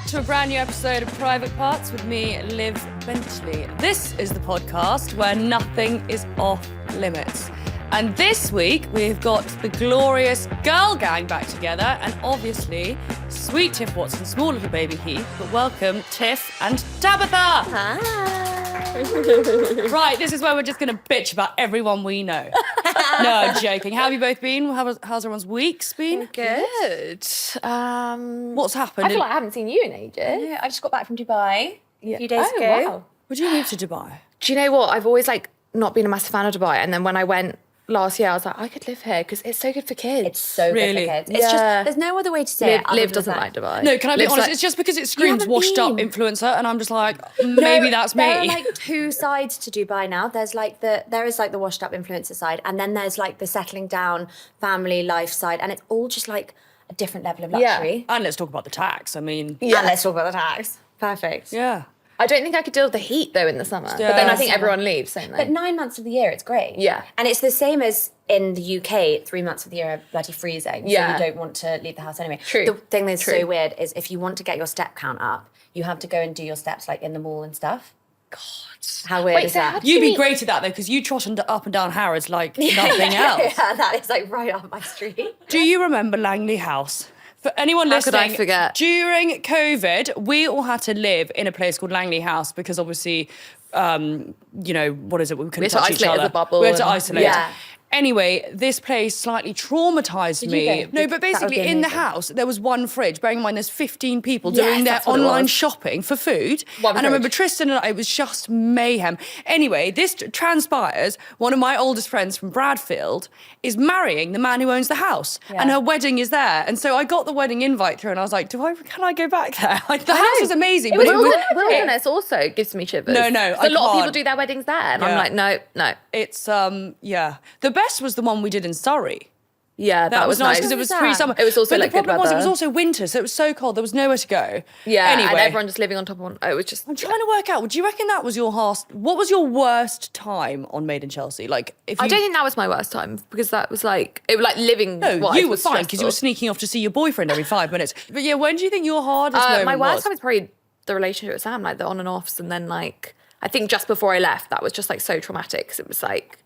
to a brand new episode of Private Parts with me, Liv Bentley. This is the podcast where nothing is off limits. And this week, we've got the glorious girl gang back together, and obviously, sweet Tiff Watson, small little baby Heath, but welcome Tiff and Tabitha! Hi! Right, this is where we're just going to bitch about everyone we know. No, joking. How have you both been? How's everyone's weeks been? Good. What's happened? I feel like I haven't seen you in ages. Yeah, I just got back from Dubai a few days ago. Wow. Would you move to Dubai? Do you know what? I've always not been a massive fan of Dubai, and then when I went last year, I was like, I could live here because it's so good for kids. It's so Really? good for kids. It's just, there's no other way to say it. Liv doesn't like Dubai. No, can I be Liv's honest? like- It's just because it screams haven't washed up been. influencer, and I'm just like, maybe that's me. There are like two sides to Dubai now. There is like the washed up influencer side, and then there's like the settling down family life side, and it's all just like a different level of luxury. And let's talk about the tax. I mean, And let's talk about the tax. Perfect. yeah. I don't think I could deal with the heat though in the summer. But then I think everyone leaves, don't they? But 9 months of the year, it's great. Yeah. And it's the same as in the UK, 3 months of the year are bloody freezing. Yeah. So you don't want to leave the house anyway. True. The thing that's True. so weird is if you want to get your step count up, you have to go and do your steps like in the mall and stuff. God. How weird Wait, is so that? how do You'd be mean- great at that, though, because you trot up and down Harrods like nothing else. Yeah, that is like right up my street. Do you remember Langley House? For anyone How could listening, I forget? During COVID, we all had to live in a place called Langley House because obviously, what is it? We couldn't We had to touch each isolate other. as a bubble We had to and- isolate. Yeah. Anyway, this place slightly traumatised you me. go? No, but That would basically be in the amazing. house, there was one fridge. Bearing in mind there's 15 people Yes, doing their that's what it online was. shopping for food. One and I remember fridge. Tristan and I, it was just mayhem. Anyway, this transpires. One of my oldest friends from Bradfield is marrying the man who owns the house. Yeah. And her wedding is there. And so I got the wedding invite through and I was like, can I go back there? Like the house is amazing. but Wilderness also gives me shivers. No, 'Cause I a lot of people can't. do their weddings there, and Yeah. I'm like, no. It's, yeah. The best was the one we did in Surrey. Yeah, That was nice because it What was was pre-summer. It was also, but like, the good problem was it was weather. also winter, so it was so cold. There was nowhere to go. Yeah, Anyway, and everyone just living on top of one. It was just. I'm trying to work out. Do you reckon that was your what was your worst time on Made in Chelsea? Like, if you, I don't think that was my worst time because that was like it was like living. No, wise you were was fine because you were stressful. sneaking off to see your boyfriend every 5 minutes. But yeah, when do you think your hardest moment My worst was? time was probably the relationship with Sam, like the on and offs, and then like I think just before I left, that was just like so traumatic because it was like.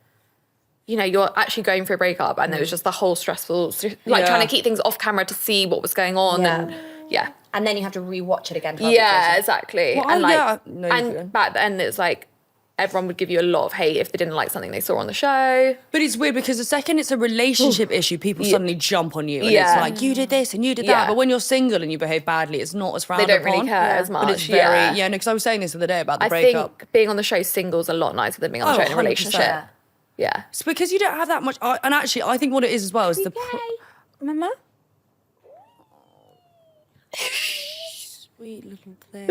You're actually going through a breakup, and it was just the whole stressful, Yeah. trying to keep things off camera to see what was going on, Yeah. and yeah, And then you have to rewatch it again. yeah, exactly. Well, and like, yeah, no, you go. and back then it's like everyone would give you a lot of hate if they didn't like something they saw on the show. But it's weird because the second it's a relationship issue, people suddenly jump on you. And Yeah. it's like, you did this and you did that. Yeah. But when you're single and you behave badly, it's not as frowned They don't upon. really care as But it's much, very, yeah. no, because I was saying this the other day about the I breakup. think being on the show single is a lot nicer than being on the Oh, show in a 100%. relationship. Yeah. It's because you don't have that much. And actually, I think what it is as well is the. Mama? Sweet little thing.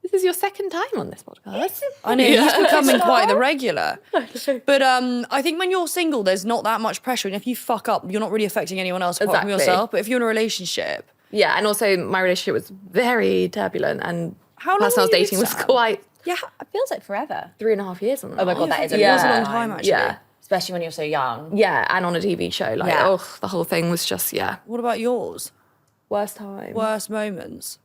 This is your second time on this podcast. I know, he's becoming quite the regular. But I think when you're single, there's not that much pressure. And if you fuck up, you're not really affecting anyone else apart from Exactly. yourself. But if you're in a relationship, Yeah, and also my relationship was very turbulent, and How long the person I was were you with dating was Sam? quite Yeah, it feels like forever. 3.5 years on that. Oh my God, that is a it was a long long time, actually. Yeah. Especially when you're so young. Yeah, and on a TV show. Like, Yeah. the whole thing was just, What about yours? worst time. Worst moments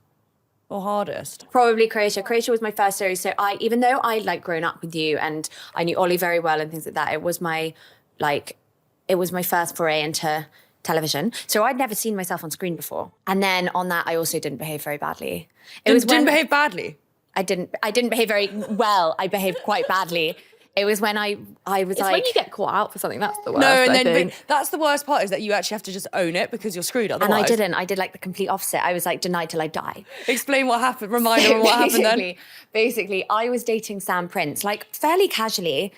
or hardest? Probably Croatia. Croatia was my first series. So even though I like grown up with you and I knew Ollie very well and things like that, it was my first foray into television. So I'd never seen myself on screen before. And then on that, I also didn't behave very badly. Didn't behave badly. I didn't behave very well. I behaved quite badly. It was when I was It's like... when you get caught out for something, that's the worst, No, and I then think. but that's the worst part is that you actually have to just own it because you're screwed and otherwise. I didn't. I did like the complete opposite. I was like denied till I die. Explain what happened. Remind them what happened then. Basically, I was dating Sam Prince, like fairly casually,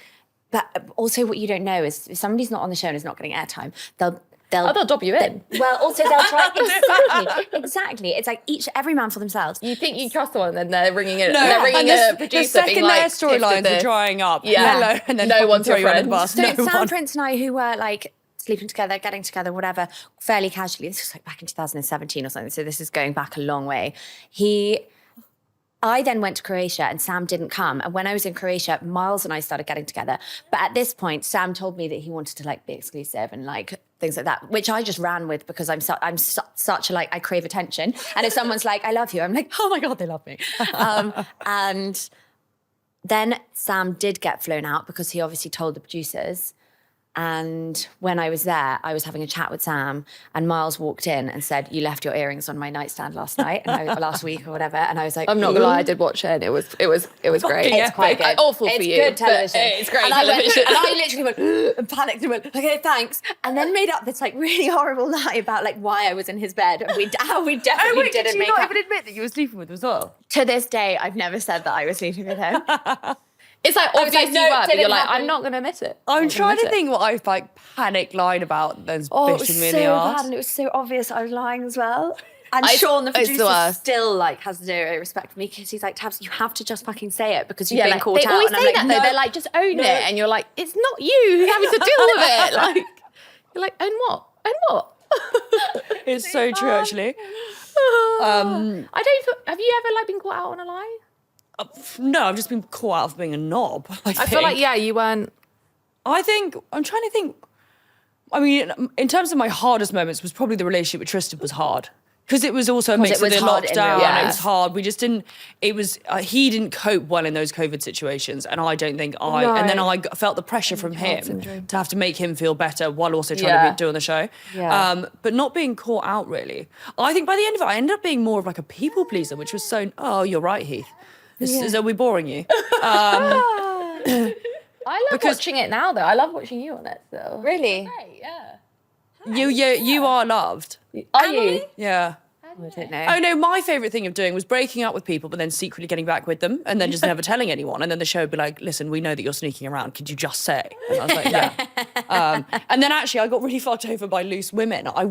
but also what you don't know is if somebody's not on the show and is not getting airtime, they'll They'll dob you in. Well, also they'll try exactly. It's like every man for themselves. You think you trust someone, then they're ringing it. No, they're ringing and a the producer being second like, their "Tiff did storylines are this." drying up, Yeah. hello, and then No fucking one's throw your you under the friend. bus. So No it's Sam one. Prince and I who were like sleeping together, getting together, whatever, fairly casually. This was like back in 2017 or something. So this is going back a long way. I then went to Croatia and Sam didn't come. And when I was in Croatia, Miles and I started getting together. But at this point, Sam told me that he wanted to like be exclusive and like things like that, which I just ran with because I'm such a like, I crave attention. And if someone's like, I love you, I'm like, oh my God, they love me. And then Sam did get flown out because he obviously told the producers. And when I was there, I was having a chat with Sam and Miles walked in and said, you left your earrings on my nightstand last night and last week or whatever. And I was like, I'm not gonna lie, I did watch it and it was great. It's quite good. Awful for you. It's good television. It's great and television. I literally went and panicked and went, okay, thanks. And then made up this like really horrible lie about like why I was in his bed. And how we definitely didn't make up. Did you not even admit that you were sleeping with him as well? To this day, I've never said that I was sleeping with him. It's like was like, obviously no, you were, but you're like, happen. I'm not gonna admit it. I'm trying to think what I've like panic lied about. That's It was bitten me in so the bad arse. and it was so obvious I was lying as well. And Sean, the it's the producer, worst. still like has zero respect for me because he's like, Tabs, you have to just fucking say it because you've Yeah, been like, caught they out. always And I'm say like, that no, though. They're like, just own it, and you're like, it's not you who's having to deal with it. Like, you're like, own what? Own what? It's so true, actually. I don't feel. Have you ever like been caught out on a lie? No, I've just been caught out of being a knob. I feel like you weren't. I'm trying to think. I mean, in terms of my hardest moments, was probably the relationship with Tristan was hard. Because it was also a mix of the hard in lockdown. real life. It was hard. We just didn't. It was he didn't cope well in those COVID situations, and I don't think I. No. And then felt the pressure from him to have to make him feel better while also trying Yeah. to be doing the show. Yeah. But not being caught out really. I think by the end of it, I ended up being more of like a people pleaser, which was so. Oh, you're right, Heath. Are we boring you? I love watching it now, though. I love watching you on it still. really? Great, yeah. You are loved. Are you? Yeah. I don't know. Oh no, my favourite thing of doing was breaking up with people but then secretly getting back with them and then just never telling anyone. And then the show would be like, listen, we know that you're sneaking around. Could you just say? And I was like, yeah. And then actually I got really fucked over by loose women. I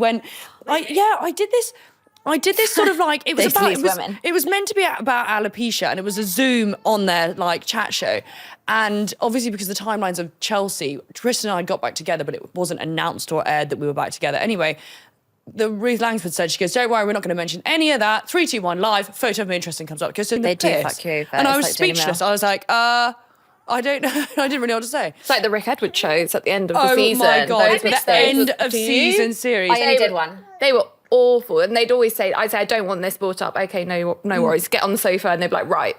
did this sort of like, it was Those about, loose women. it was meant to be about alopecia and it was a Zoom on their like chat show. And obviously because the timelines of Chelsea, Tristan and I got back together, but it wasn't announced or aired that we were back together. Anyway, the Ruth Langsford said, she goes, don't worry, we're not going to mention any of that. 3, 2, 1, live, photo of me and Tristan comes up. Goes, They do fuck you over. And I It's was like Daily Mail. speechless. I was like, I don't know. I didn't really know what to say. It's like the Rick Edwards shows at the end of the Oh season. my God, Those the bits, end of do you? season series. I only did one. They were awful. And they'd always say, I'd say, I don't want this brought up. Okay, no worries. Get on the sofa. And they'd be like, right.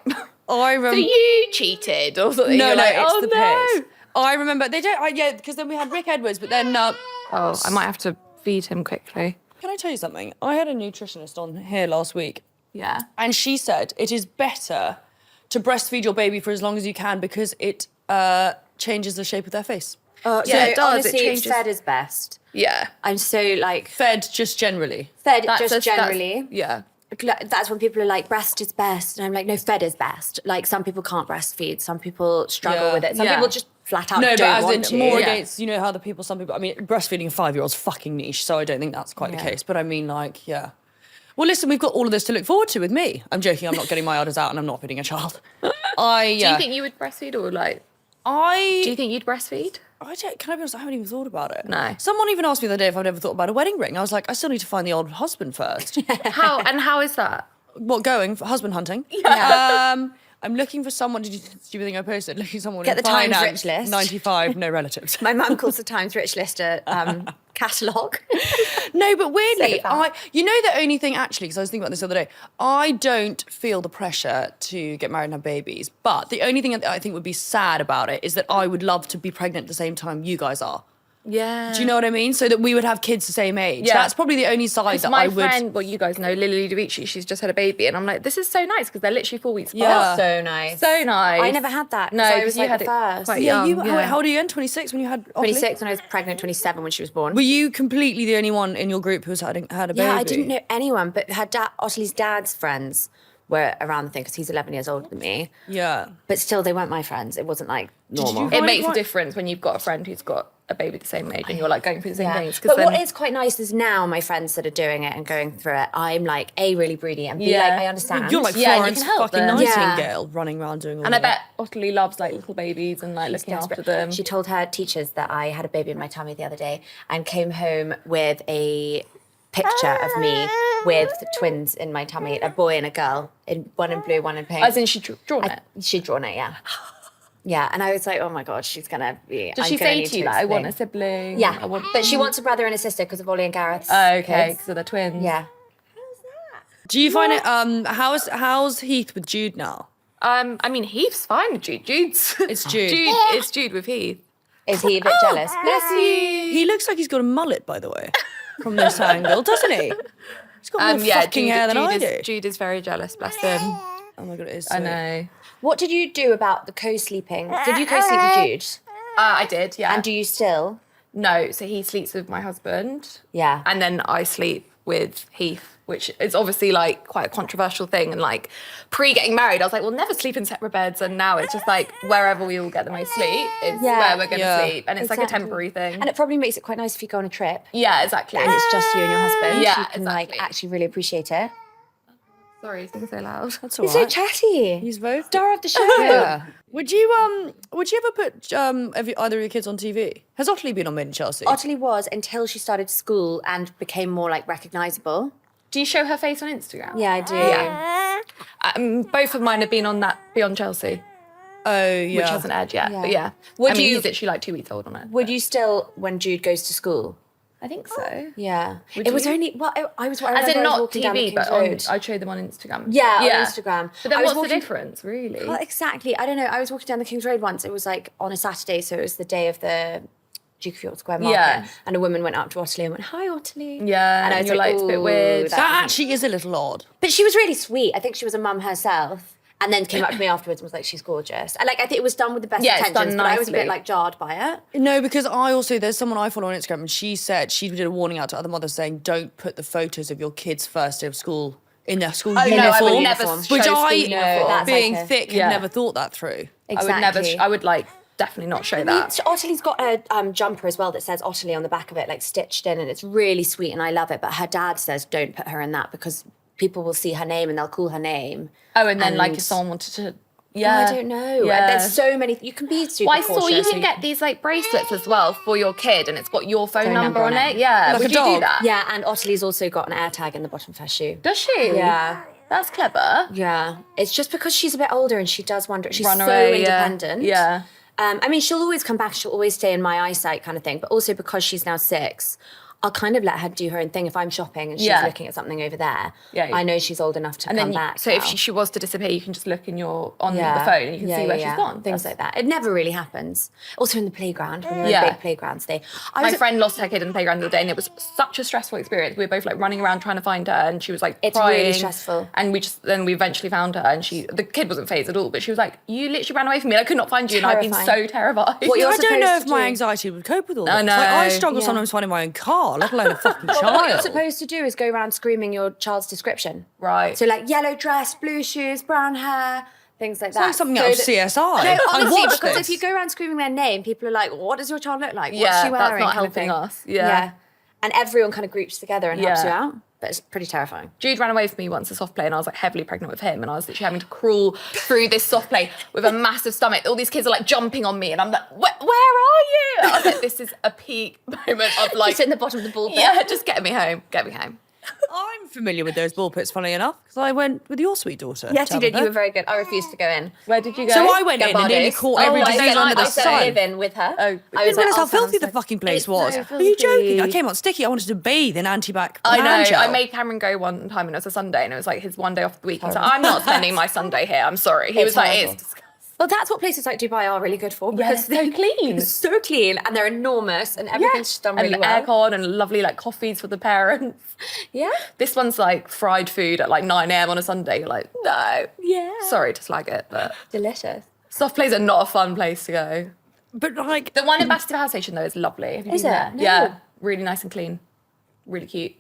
I remember. So you cheated or something. No, You're no, like, it's oh, the no. piss. I remember, they don't, yeah, because then we had Rick Edwards, but then, Oh, I might have to feed him quickly. can I tell you something? I had a nutritionist on here last week. Yeah. And she said it is better to breastfeed your baby for as long as you can because it changes the shape of their face. Yeah, So it does. honestly, It changes. fed is best. Yeah. I'm so like Fed just generally. fed That's just a- that's- generally. Yeah. That's when people are like, breast is best. And I'm like, no, fed is best. Like some people can't breastfeed. Some people struggle Yeah. with it. Some Yeah. people just flat out No, don't but as want in to. more Yeah. against, you know, how the people, some people, I mean, breastfeeding a 5-year-old's fucking niche, so I don't think that's quite the Yeah. case. But I mean, like, yeah. Well, listen, we've got all of this to look forward to with me. I'm joking, I'm not getting my udders out and I'm not feeding a child. Do you think you would breastfeed or like, do you think you'd breastfeed? I don't, can I be honest, I haven't even thought about it. No. Someone even asked me the other day if I'd ever thought about a wedding ring. I was like, I still need to find the old husband first. How is that? What, going for husband hunting? Yeah. I'm looking for someone, did you see the stupid thing I posted? Looking for someone Get in the Times finance, rich list. 95, no relatives. My mum calls the Times Rich List a catalogue. No, but weirdly, Say that. you know the only thing actually, because I was thinking about this the other day, I don't feel the pressure to get married and have babies, but the only thing that I think would be sad about it is that I would love to be pregnant at the same time you guys are. Yeah. Do you know what I mean? So that we would have kids the same age. Yeah. That's probably the only side that my I would... friend, well, you guys know Lily Ludovici, she's just had a baby, and I'm like, this is so nice because they're literally 4 weeks apart. Yeah. So nice. So nice. I never had that. No, No, I because was you like had the it first. quite Yeah, young. how old are you again? 26 when you had Ollie? 26 when I was pregnant, 27 when she was born. Were you completely the only one in your group who's had a baby? Yeah, I didn't know anyone, but her dad, Ottilie's dad's friends were around the thing because he's 11 years older than me. Yeah. But still, they weren't my friends. It wasn't like normal. you- It Find makes a what- difference when you've got a friend who's got a baby the same age and you're like going through the same things. 'cause But then, what is quite nice is now my friends that are doing it and going through it, I'm like, A, really broody, and B, Yeah. like, I understand. You're like Yeah, you Florence can help fucking them. Nightingale running around doing all and I of bet Ottilie loves like little babies and like looking after them. She told her teachers that I had a baby in my tummy the other day and came home with a picture of me with twins in my tummy, a boy and a girl, one in blue, one in pink. As in she'd drawn it? She'd drawn it, yeah. Yeah, and I was like, oh my God, she's going to be... Does she say to you, like, I want a sibling? Yeah, but she wants a brother and a sister because of Ollie and Gareth's Oh, okay, kids. because they're twins. Yeah. Do you find it? How's Heath with Jude now? I mean, Heath's fine with Jude. It's Jude. It's Jude with Heath. Is he a bit jealous? Bless you. He looks like he's got a mullet, by the way, from this angle, doesn't he? He's got more fucking hair than I do. Jude is very jealous, bless him. Oh my God, it is. I sweet. know. What did you do about the co-sleeping? Did you co-sleep with Jude? I did, yeah. And do you still? No, so he sleeps with my husband. Yeah. And then I sleep with Heath, which is obviously like quite a controversial thing. And like pre-getting married, I was like, we'll never sleep in separate beds. And now it's just like wherever we all get the most sleep is where we're going to sleep. And it's like a temporary thing. And it probably makes it quite nice if you go on a trip. Yeah, exactly. And it's just you and your husband. Yeah, you can exactly. like actually really appreciate it. Sorry, it's so loud. That's all He's right. so chatty. He's both. Star of the show. Yeah. Would you ever put either of your kids on TV? Has Ottilie been on Made in Chelsea? Ottilie was until she started school and became more like recognisable. Do you show her face on Instagram? Yeah, I do. Yeah. Both of mine have been on that Beyond Chelsea, Oh yeah. which hasn't aired yet. Yeah. But yeah. Would he's you- literally like 2 weeks old on it. Would you still, when Jude goes to school? I think so. Yeah. Would It was you? only, well, I was As remember in I was not walking down the TV, but King's Road. I'd show them on Instagram. Yeah, on Instagram. But then I was what's the walking- difference, really? Well, exactly. I don't know. I was walking down the King's Road once. It was like on a Saturday, so it was the day of the Duke of York Square Market. Yeah. And a woman went up to Ottilie and went, "Hi, Ottilie." Yeah, And I and was you're like, it's a bit "Ooh, weird." That actually is a little odd. But she was really sweet. I think she was a mum herself. And then came up to me afterwards and was like, she's gorgeous. And like, I think it was done with the best Yeah, it's intentions, done but I was a bit nicely. like jarred by it. No, because there's someone I follow on Instagram and she said she did a warning out to other mothers saying don't put the photos of your kids' first day of school in their school Oh, uniform. no, I would never Uniform. show Which school I, uniform. that's being like a- thick, Yeah. had never thought that through. Exactly. I would like definitely not show that. Ottilie's got a jumper as well that says Ottilie on the back of it, like stitched in, and it's really sweet and I love it. But her dad says don't put her in that because people will see her name and they'll call her name. Oh, and then like And- if someone wanted to, Oh, yeah, I don't know. Yeah. There's so many. You can be super Well, I saw you cautious. can get these like bracelets as well for your kid, and it's got your phone Phone number number on on it. it. Yeah, Like would a you do dog? that? Yeah, and Ottilie's also got an AirTag in the bottom of her shoe. Does she? Yeah. That's clever. Yeah. It's just because she's a bit older and she does wonder. She's Run so away, yeah. independent. Yeah. I mean, she'll always come back. She'll always stay in my eyesight kind of thing. But also because she's now 6, I'll kind of let her do her own thing. If I'm shopping and she's Yeah. looking at something over there, Yeah. I know she's old enough to And come then, back. so if now. she was to disappear, you can just look on the phone and you can see where she's gone. Things like that. It never really happens. Also in the playground, when you're Yeah. in big playgrounds, My friend lost her kid in the playground the other day, and it was such a stressful experience. We were both like running around trying to find her, and she was like It's crying. really stressful. And we eventually found her, and the kid wasn't phased at all, but she was like, "You literally ran away from me. I could not find you, and I've been Terrifying. so terrified." What you're I don't know supposed if to my do- anxiety would cope with all that. I Like, I know. struggle Yeah. sometimes finding my own car, let alone a fucking What you're child. supposed to do is go around screaming your child's description. Right. So like yellow dress, blue shoes, brown hair, things like that. Like something So out of that- CSI. No, I honestly, watched because this. if you go around screaming their name, people are like, what does your child look like? What's Yeah, she that's wearing? not kind of helping thing. us. Yeah. And everyone kind of groups together and helps Yeah. you out. But it's pretty terrifying. Jude ran away from me once, a soft play, and I was like heavily pregnant with him, and I was literally having to crawl through this soft play with a massive stomach. All these kids are like jumping on me, and I'm like, where are you? And I was like, this is a peak moment of like, Just in the bottom of the ball pit. yeah, just get me home. I'm familiar with those ball pits, funnily enough, because I went with your sweet daughter. Yes, you did. Tabitha. You were very good. I refused to go in. Where did you go? So I went in and nearly Gambardis. caught every I disease spent- under the I spent sun. live in with her. Oh, I I didn't realise how "I'll filthy the stand fucking place It's was. so Are you joking? I filthy. came out sticky. I wanted to bathe in antibac. I know. hand gel. I made Cameron go one time, and it was a Sunday, and it was like his one day off the week. He's like, I'm not spending my Sunday here. I'm sorry. He was like, horrible. it's disgusting. Well, that's what places like Dubai are really good for. Yeah, Because they're so clean. It's so clean and they're enormous and everything's just done really and well. aircon and lovely like coffees for the parents. Yeah. This one's like fried food at like 9 a.m. on a Sunday. You're like, no. Yeah. Sorry to slag it, but Delicious. soft plays are not a fun place to go. But like, The one in Bastille House Station though is lovely. Have you Is been it? there? No. Yeah, really nice and clean, really cute.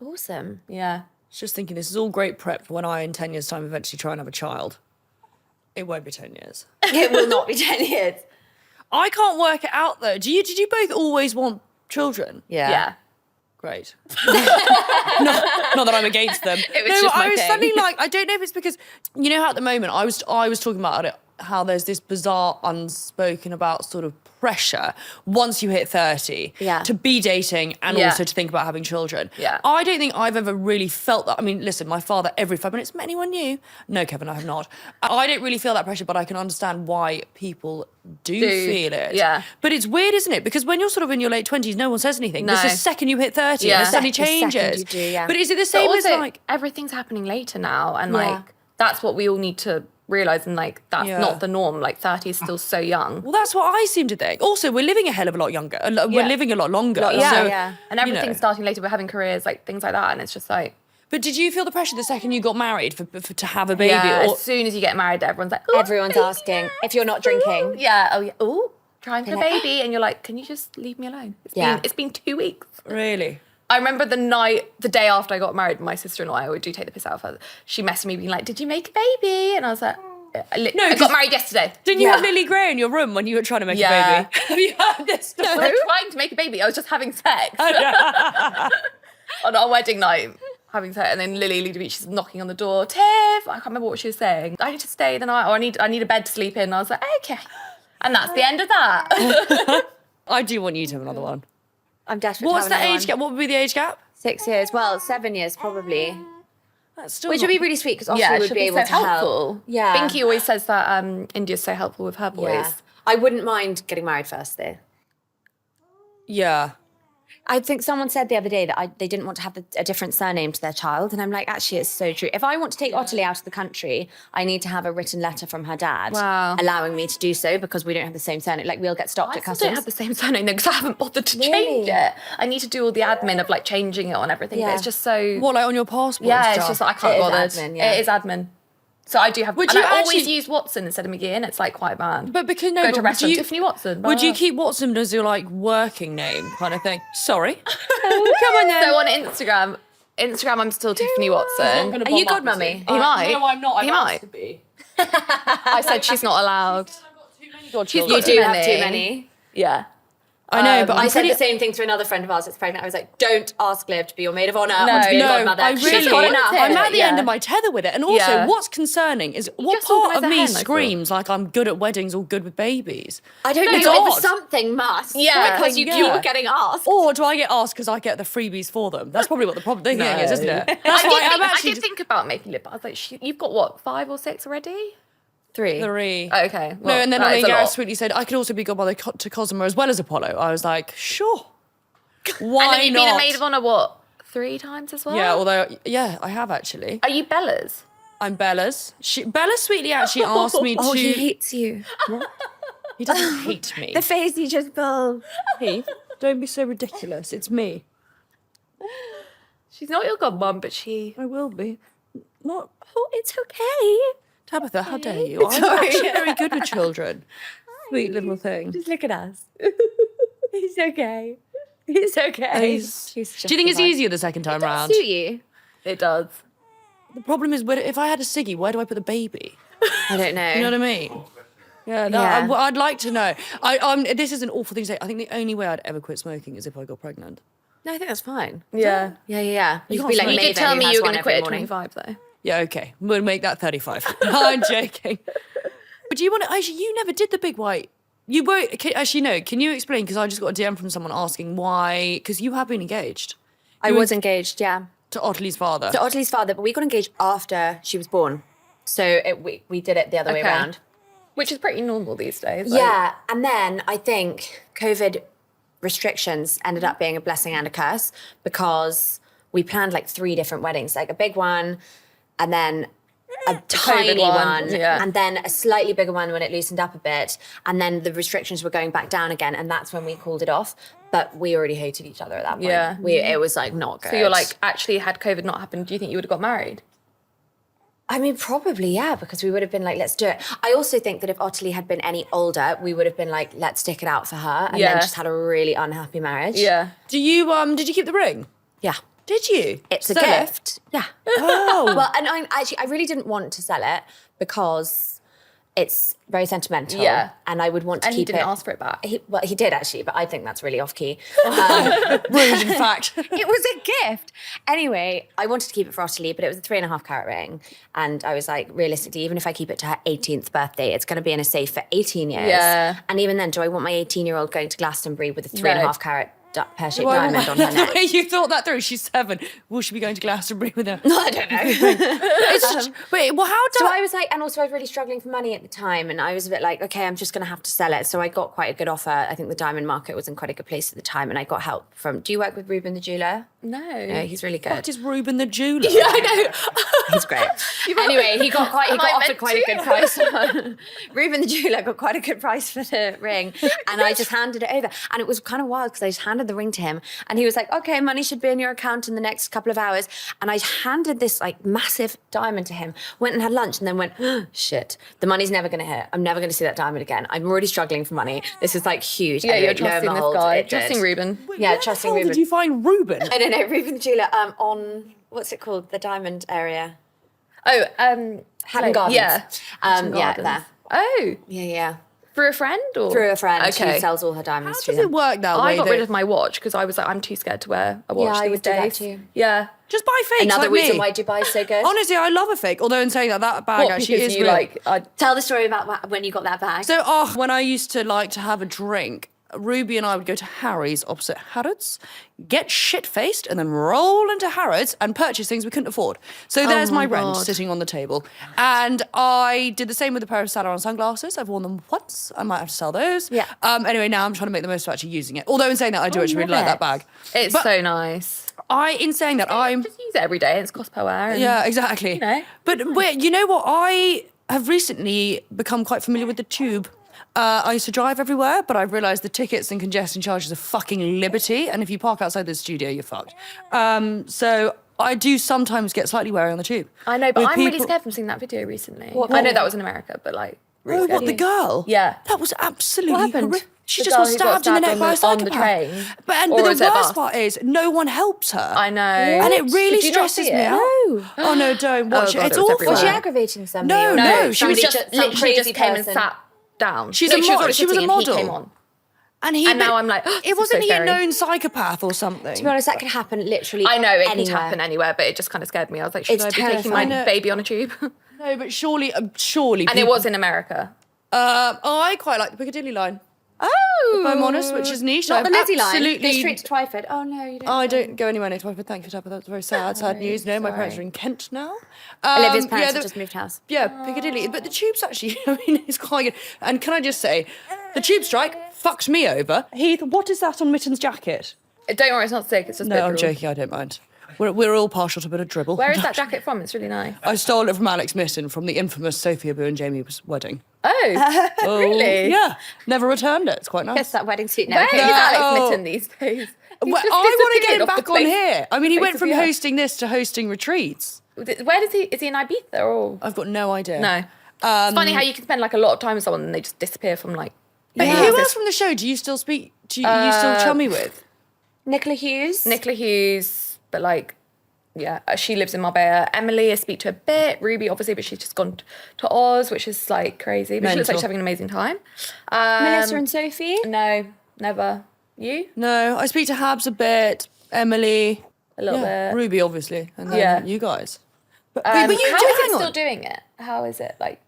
Awesome. Yeah. just thinking this is all great prep for when I, in 10 years' time, eventually try and have a child. It won't be 10 years. It will not be 10 years. I can't work it out though. Did you both always want children? Yeah. Great. not that I'm against them. It was just my I was thing. suddenly like, I don't know if it's because, you know how at the moment I was talking about it, how there's this bizarre unspoken about sort of pressure once you hit 30 to be dating and also to think about having children. Yeah. I don't think I've ever really felt that. I mean, listen, my father every 5 minutes, anyone new? No, Kevin, I have not. I don't really feel that pressure, but I can understand why people do feel it. Yeah. But it's weird, isn't it? Because when you're sort of in your late 20s, no one says anything. No. It's the second you hit 30 and it suddenly changes. You do, yeah. But is it the same as also, like... everything's happening later now, and like that's what we all need to realise, and like that's not the norm. Like 30 is still so young. Well, that's what I seem to think. Also, we're living a hell of a lot younger. We're living a lot longer. And everything's starting later. We're having careers, like things like that, and it's just like... But did you feel the pressure the second you got married for to have a baby? Yeah, or... as soon as you get married, everyone's like... "Ooh, Everyone's baby." asking if you're not drinking. Yeah, oh yeah. Ooh, trying for a baby. And you're like, can you just leave me alone? It's been 2 weeks. Really? I remember the day after I got married, my sister-in-law, I would do take the piss out of her. She messaged me being like, did you make a baby? And I was like, I got married yesterday. Didn't you have Lily Gray in your room when you were trying to make a baby? Have you heard this story? I was trying to make a baby. I was just having sex. On our wedding night, having sex. And then Lily she's knocking on the door. Tiff, I can't remember what she was saying. I need to stay the night, or I need a bed to sleep in. And I was like, okay. And that's the end of that. I do want you to have another one. I'm desperate. What's to the have another age gap? What would be the age gap? 6 years. Well, 7 years probably. That's still Which would be really sweet because Oscar Yeah, would she'll be able so to helpful. help. Yeah. Binky always says that India's so helpful with her boys. Yeah. I wouldn't mind getting married first though. Yeah. I think someone said the other day that they didn't want to have a different surname to their child. And I'm like, actually, it's so true. If I want to take Ottilie out of the country, I need to have a written letter from her dad allowing me to do so because we don't have the same surname. Like, we'll get stopped at I customs. don't have the same surname though because I haven't bothered to change it. I need to do all the admin of like changing it on everything. But it's just so... What, like on your passport? Yeah, and it's stuff? just like, I can't It is bother. admin, yeah. It is admin. So I do have... Would and you I always actually- use Watson instead of McGee, and it's like quite bad. But because Go to but restaurant, you- Tiffany Watson. Would you blah. keep Watson as your like working name kind of thing? Sorry. Come on then. So on Instagram, I'm still Tiffany Watson. Are you godmummy? He might. No, I'm not. He I'm might. to be. I said she's not allowed. Godchildren. You do have too many. Yeah. I know, but I I'm said pretty... the same thing to another friend of ours that's pregnant. I was like, don't ask Liv to be your maid of honour No, or to be no, a godmother. I She's really- got enough. I'm at the Yeah. end of my tether with it. And also, Yeah. what's concerning is what just part of organise a me hen, I thought. screams like I'm good at weddings or good with babies? I don't It's know. It odd. was something must. Yeah. Because you were getting asked. Or do I get asked because I get the freebies for them? That's probably what the problem thing is, isn't it? That's why I'm actually I did think about making lip. I was like, you've got what, 5 or 6 already? 3. 3. Okay. No, Well, and then that is a Gareth lot. sweetly said, I could also be godmother to Cosimo as well as Apollo. I was like, sure. Why And then you've not? been a maid of honour, what, 3 times as well? Yeah, although, yeah, I have actually. Are you Bella's? I'm Bella's. Bella sweetly actually asked me to... Oh, he hates you. He doesn't hate me. The face you just pulled. Heath, don't be so ridiculous. It's me. She's not your godmum, but she... I will be. Not... Oh, it's okay. Tabitha, how dare you? I'm actually very good with children. Sweet little thing. Just look at us. He's okay. He's okay. Do you think it's easier the second time round? Suit you? It does. The problem is, if I had a Siggy, where do I put the baby? I don't know. You know what I mean? Yeah, no, Yeah. I'd like to know. This is an awful thing to say. I think the only way I'd ever quit smoking is if I got pregnant. No, I think that's fine. Yeah. Yeah. You could can't be like smoke. You Maven, did tell who me has you were one going to every quit at morning. 25, though. Yeah, okay. We'll make that 35. I'm joking. But do you want to... Actually, you never did the big white... You won't... Actually, no. Can you explain? Because I just got a DM from someone asking why... Because you have been engaged. I was engaged, yeah. To Ottilie's father. To Ottilie's father, but we got engaged after she was born. So we did it the other way Okay. around. Which is pretty normal these days. like- Yeah, and then I think COVID restrictions ended up being a blessing and a curse because we planned like 3 different weddings, like a big one, and then a tiny one, yeah. and then a slightly bigger one when it loosened up a bit, and then the restrictions were going back down again, and that's when we called it off. But we already hated each other at that point. Yeah. It was like not good. So you're like, actually, had COVID not happened, do you think you would have got married? I mean, probably, yeah, because we would have been like, let's do it. I also think that if Ottilie had been any older, we would have been like, let's stick it out for her, and Yeah. then just had a really unhappy marriage. Yeah. Did you keep the ring? Yeah. Did you? It's a Sell it? gift. Yeah. Oh. Well, and I really didn't want to sell it because it's very sentimental. Yeah. And I would want to And keep he didn't ask for it back. He did actually, but I think that's really off key. Rude, in fact. It was a gift. Anyway, I wanted to keep it for Ottilie, but it was a 3.5 carat ring. And I was like, realistically, even if I keep it to her 18th birthday, it's going to be in a safe for 18 years. Yeah. And even then, do I want my 18-year-old going to Glastonbury with a 3.5 carat pear-shaped Well, diamond on her neck? You thought that through. She's 7. Will she be going to Glastonbury with her? No, I don't know. It's just, wait, well, how do So I was like, and also I was really struggling for money at the time, and I was a bit like, okay, I'm just going to have to sell it. So I got quite a good offer. I think the diamond market was in quite a good place at the time, and I got help from. Do you work with Ruben the jeweler? No. He's really good. What is Ruben the jeweler? Yeah, I know. He's great. Anyway, he got Am I offered meant quite a to? good price. Ruben the jeweler got quite a good price for the ring, and I just handed it over. And it was kind of wild because I just handed the ring to him, and he was like, "Okay, money should be in your account in the next couple of hours." And I handed this like massive diamond to him. Went and had lunch, and then went, oh, "Shit, the money's never going to hit. I'm never going to see that diamond again. I'm already struggling for money. This is like huge." Yeah, Anyway, you're trusting lo and this behold, guy. it did. Trusting Ruben. Yeah, Where trusting the hell Ruben. did you find Ruben? I don't know, Ruben the jeweler on what's it called? The diamond area. Oh, Hatton Gardens. Yeah. Yeah, Gardens. there. Oh, Yeah. through a friend or? Through a friend Okay. who sells all her How diamonds does to it them. work that I way? got though? rid of my watch because I was like, I'm too scared to wear a watch Yeah, I these would do that days. too. Yeah. Just buy fakes Another like reason me. why Dubai's so good. Honestly, I love a fake. Although in saying that, that bag What, actually because is you real. like, Tell the story about when you got that bag. So, when I used to like to have a drink, Ruby and I would go to Harry's opposite Harrods, get shit-faced, and then roll into Harrods and purchase things we couldn't afford. So there's my rent sitting on the table. And I did the same with a pair of Saint Laurent sunglasses. I've worn them once. I might have to sell those. Yeah. Anyway, now I'm trying to make the most of actually using it. Although in saying that, I do actually really love like it. that bag. it's But so nice. in saying that, I'm... Just use it every day. It's cost per wear. and- Yeah, exactly. You know. But wait, you know what? I have recently become quite familiar with the tube. I used to drive everywhere, but I've realised the tickets and congestion charges are fucking liberty. And if you park outside the studio, you're fucked. So I do sometimes get slightly wary on the tube. I know, but With I'm really people- scared from seeing that video recently. What I know video? that was in America, but like, really Oh, scared. what, the girl? Yeah. That was absolutely What happened? horrific. She The just girl got who got stabbed in the neck stabbed by a on psychopath. the train? But Or the was it a worst bus? part is, no one helps her. I know. And it really Did you not stresses see me it? out. No. Oh, no, don't watch God, it. It's it was awful. Was she everywhere. aggravating somebody? No, or no, she was somebody just some literally crazy just came and person? sat down. She's No, a she was model. already She was a sitting and he model. came on. And now I'm like, it wasn't so he a scary. known psychopath or something? To be honest, that could happen literally I know it could anywhere. happen anywhere, but it just kind of scared me. I was like, should It's I be taking my terrifying. baby on a tube? No, but surely. And people- it was in America. I quite like the Piccadilly line. Oh, If I'm honest, which is niche. Not the I'm Lizzie line. absolutely- Go straight to Twyford. Oh no, you don't. I don't go anywhere near Twyford. Thank you, Tabitha. That's very sad news. No, my parents are in Kent now. Olivia's parents yeah, have just moved house. Yeah, Piccadilly. But the tube's actually, I mean, it's quite good. And can I just say, the tube strike fucked me over. Heath, what is that on Mitten's jacket? Don't worry, it's not sick. It's just a bit No, I'm brutal. joking. I don't mind. We're all partial to a bit of dribble. Where is that jacket from? It's really nice. I stole it from Alex Mitten from the infamous Sophia Boo and Jamie's wedding. Oh, really? Yeah. Never returned it. It's quite nice. Guess that wedding suit Where now. is No. Alex Mitten these days? He's Well, just I want to disappeared get him off the back on face- here. I mean, he face went of from the earth. hosting this to hosting retreats. Where does he? Is he in Ibiza or? I've got no idea. No. It's funny how you can spend like a lot of time with someone and they just disappear from like. But Yeah. who else from the show do you still speak? Do you still chummy with? Nicola Hughes. Nicola Hughes, but like, yeah, she lives in Marbella. Emily, I speak to a bit. Ruby, obviously, but she's just gone to Oz, which is like crazy. But she looks like Mental. she's having an amazing time. Melissa and Sophie. No, never. You? No, I speak to Habs a bit. Emily, A little bit. Ruby, obviously, and then Yeah. you guys. But, How but is you it hang still on. doing it? How is it like?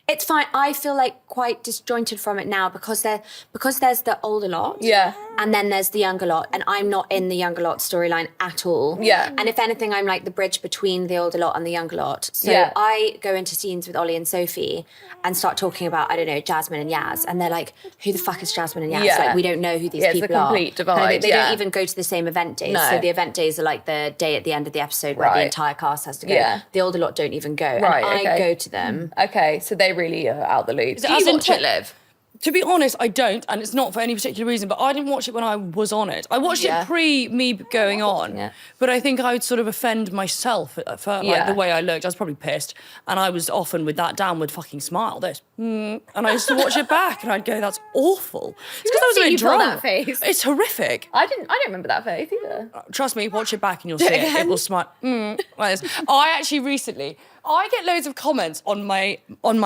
It's fine. I feel like quite disjointed from it now because there's the older lot. Yeah. And then there's the younger lot, and I'm not in the younger lot storyline at all. Yeah. And if anything, I'm like the bridge between the older lot and the younger lot. So Yeah. I go into scenes with Ollie and Sophie and start talking about, I don't know, Jasmine and Yaz, and they're like, "Who the fuck is Jasmine and Yaz? Yeah. Like, we don't know who these Yeah, it's a people are." complete divide, Kind of, they yeah. don't even go to the same event days. No. So the event days are like the day at the end of the episode where the Right. entire cast has to go. Yeah. The older lot don't even go. Right, And I okay. go to them. Okay, so they really are out the loop. Do as you in watch it, Liv? To be honest, I don't, and it's not for any particular reason, but I didn't watch it when I was on it. I watched Yeah. it pre me going on, it. but I think I would sort of offend myself for like Yeah. the way I looked. I was probably pissed, and I was often with that downward fucking smile, and I used to watch it back, and I'd go, "That's awful." It's because I was a see bit you pull drunk. that face. It's horrific. I don't remember that face either. Trust me, watch it back and you'll see it. It will smile. Like this. I actually recently, I get loads of comments on my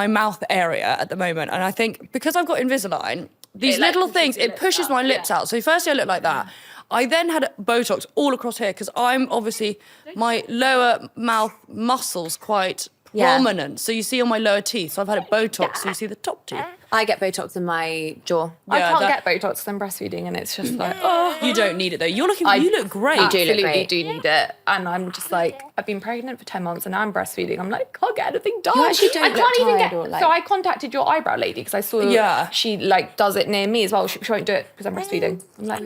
mouth area at the moment, and I think because I've got Invisalign, these little things, it pushes my lips out. So firstly, I look like that. I then had Botox all across here because I'm obviously, my lower mouth muscles quite prominent. So you see on my lower teeth. So I've had it Botox, so you see the top teeth. I get Botox in my jaw. I can't get Botox because I'm breastfeeding, and it's just like, oh. You don't need it though. You look great. You do look Absolutely great. do need it. And I'm just like, I've been pregnant for 10 months and now I'm breastfeeding. I'm like, can't get anything done. You actually don't I look can't even tired get. or, like- So I contacted your eyebrow lady because I saw she like does it near me as well. She won't do it because I'm breastfeeding. I'm like,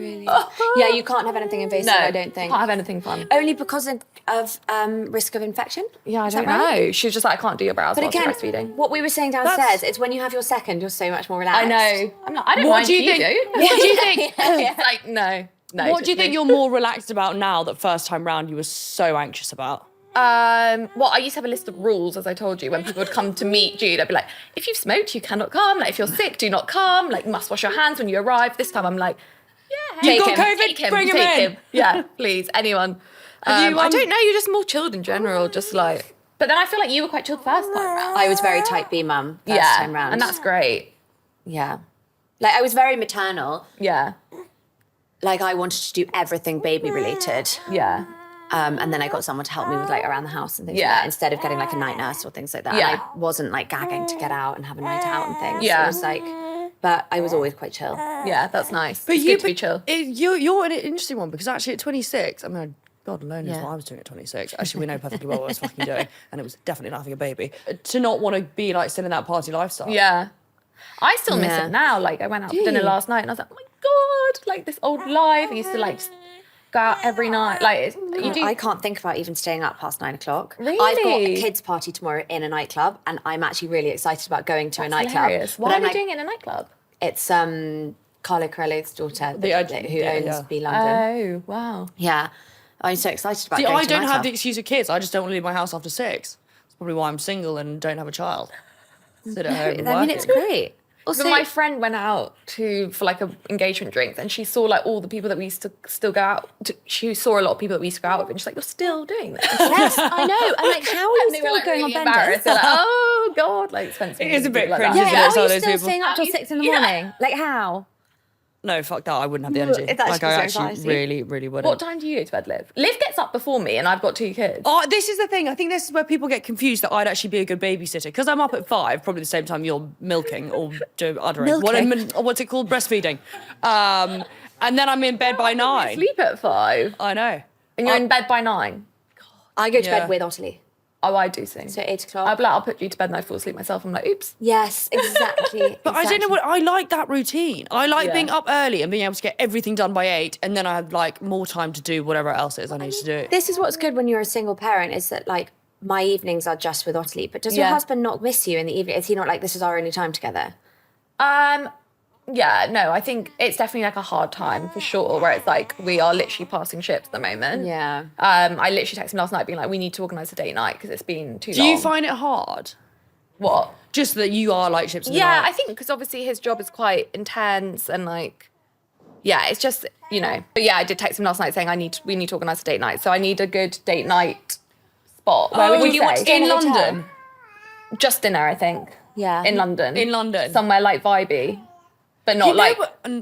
Yeah, you can't have anything invasive, no, I don't think. Can't have anything fun. Only because of risk of infection? Yeah, I Is don't that right? know. She was just like, I can't do your brows But whilst you're again, breastfeeding. what we were saying downstairs, it's when you have your second, you're so much more relaxed. I know. I'm not. I don't What mind do you if think? do. What do you think? It's like no. What do you think you're more relaxed about now that first time round you were so anxious about? Well, I used to have a list of rules, as I told you, when people would come to meet Jude. I'd be like, if you've smoked, you cannot come. Like, if you're sick, do not come. Like, you must wash your hands when you arrive. This time I'm like, yeah, You've take got him, COVID, take him, bring him take in. him. Yeah, please, anyone. I don't know, you're just more chilled in general, just like... But then I feel like you were quite chilled first time round. I was very type B mum first time round. and that's great. Yeah. Like, I was very maternal. Yeah, Like, I wanted to do everything baby related. yeah. And then I got someone to help me with like around the house and things like that, instead of getting like a night nurse or things like that. Yeah. And I wasn't like gagging to get out and have a night out and things. Yeah. It was like, but I was always quite chill. Yeah, that's nice. It's good to be chill. You're an interesting one because actually at 26, I mean, God alone knows what I was doing at 26. Actually, we know perfectly well what I was fucking doing, and it was definitely not having a baby. To not want to be like still in that party lifestyle. Yeah. I still miss Yeah. it now. Like, I went out for dinner last night and I was like, oh my God, like this old life. I used to like just go out every night. Like, you do. I can't think about even staying up past 9 o'clock. Really? I've got a kids' party tomorrow in a nightclub, and I'm actually really excited about going to a nightclub. Hilarious. But Why are I'm you like, doing it in a nightclub? it's Carlo Corello's daughter who owns B London. Oh, wow. Yeah. I'm so excited about See, going I to don't have nightclub. the excuse of kids. I just don't want to leave my house after 6. That's probably why I'm single and don't have a child. Sit at home and I mean, work. it's great. Also, But my friend went out for like an engagement drink, and she saw like all the people that we used to still go out to. She saw a lot of people that we used to go out with, and she's like, "You're still doing this." yes, I know. I'm like, how are you And they still were like going really on embarrassed. benders? They're like, oh God, like Spencer. It is a bit like cringy, that. isn't it? How Some are of you those still people. staying up till 6 in the morning? Like, how? No, fuck that. I wouldn't have the energy. It's actually Like, I so actually anxiety. really, really wouldn't. What time do you go to bed, Liv? Liv gets up before me, and I've got 2 kids. Oh, this is the thing. I think this is where people get confused that I'd actually be a good babysitter because I'm up at 5, probably the same time you're milking or Milking? what's it called? Breastfeeding. And then I'm in bed by 9. Sleep at 5, I know. and you're in bed by 9. I go to Yeah. bed with Ottilie. Oh, I do sing. So 8 o'clock. I'll be like, I'll put you to bed and I fall asleep myself. I'm like, oops. Yes, exactly. But I don't know what I like that routine. I like Yeah. being up early and being able to get everything done by 8, and then I have like more time to do whatever else it is I need to do. This is what's good when you're a single parent, is that like my evenings are just with Ottilie. But does your Yeah. husband not miss you in the evening? Is he not like, this is our only time together? Yeah, no, I think it's definitely like a hard time for sure, where it's like we are literally passing ships at the moment. Yeah. I literally texted him last night being like, we need to organise a date night because it's been too Do long. you find it hard? What? Just that you are like ships in the Yeah, night? I think because obviously his job is quite intense and like, yeah, it's just, you know. But yeah, I did text him last night saying we need to organise a date night. So I need a good date night spot. Where would you want to say? go in a hotel? London? Just dinner, I think. Yeah. In London. In London. Somewhere like vibey. But not You know like,